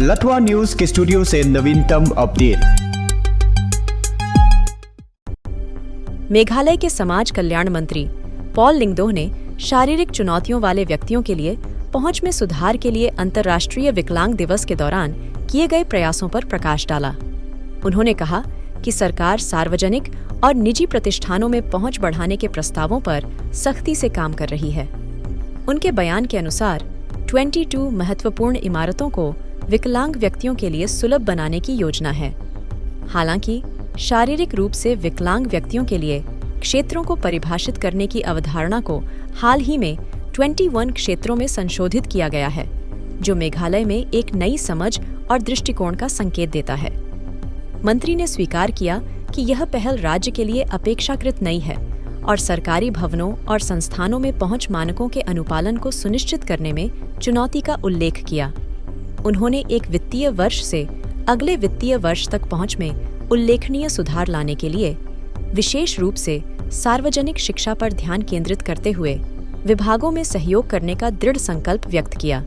लटवा news के studio से नवीनतम अपडेट। मेघालय के समाज कल्याण मंत्री पॉल लिंगदोह ने शारीरिक चुनौतियों वाले व्यक्तियों के लिए पहुंच में सुधार के लिए अंतर्राष्ट्रीय विकलांग दिवस के दौरान किए गए प्रयासों पर प्रकाश डाला। उन्होंने कहा कि सरकार सार्वजनिक और निजी प्रतिष्ठानों में पहुंच बढ़ाने के प्रस्तावों पर सख्ती से काम कर रही है। उनके बयान के अनुसार 22 महत्वपूर्ण इमारतों को विकलांग व्यक्तियों के लिए सुलभ बनाने की योजना है। हालांकि शारीरिक रूप से विकलांग व्यक्तियों के लिए क्षेत्रों को परिभाषित करने की अवधारणा को हाल ही में 21 क्षेत्रों में संशोधित किया गया है, जो मेघालय में एक नई समझ और दृष्टिकोण का संकेत देता है। मंत्री ने स्वीकार किया कि यह पहल राज्य के लिए अपेक्षाकृत नई है और सरकारी भवनों और संस्थानों में पहुंच मानकों के अनुपालन को सुनिश्चित करने में चुनौती का उल्लेख किया। उन्होंने एक वित्तीय वर्ष से अगले वित्तीय वर्ष तक पहुंच में उल्लेखनीय सुधार लाने के लिए विशेष रूप से सार्वजनिक शिक्षा पर ध्यान केंद्रित करते हुए विभागों में सहयोग करने का दृढ़ संकल्प व्यक्त किया।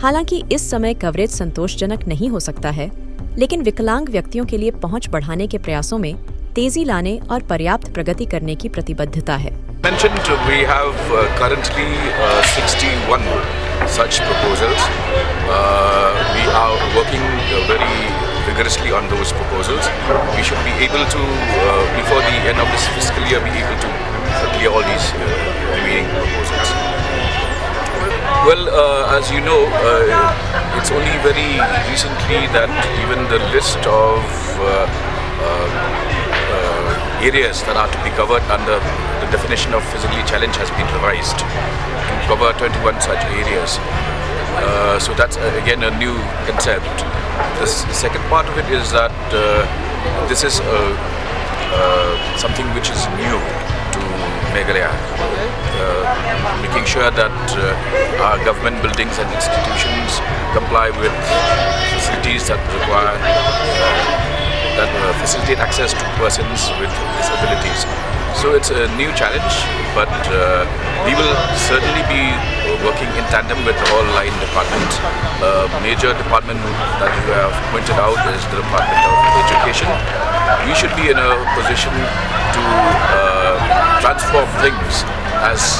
हालांकि इस समय कवरेज संतोषजनक नहीं हो सकता है, लेकिन विकलांग व्यक्तियों के लिए पहुंच बढ़ाने के प्रयासों में तेजी लाने और पर्याप्त प्रगति करने की प्रतिबद्धता है। We have currently 61 such proposals. We are working very vigorously on those proposals. We should be able to, before the end of this fiscal year, be able to clear all these remaining proposals. Well, as you know, it's only very recently that even the list of areas that are to be covered under the definition of physically challenged has been revised to cover 21 such areas. So that's again a new concept. The second part of it is that this is something which is new to Meghalaya, making sure that our government buildings and institutions comply with facilities that require that facilitate access to persons with disabilities. So it's a new challenge, but we will certainly be working in tandem with all line departments. A major department that you have pointed out is the Department of Education. We should be in a position to transform things as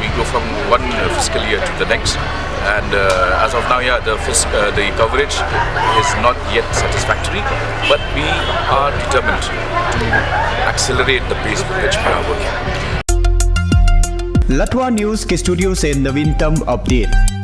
we go from one fiscal year to the next. And as of now, the coverage is not yet satisfactory, but we are determined to accelerate the pace with which we are working. लटवा news के studio से नवीनतम update.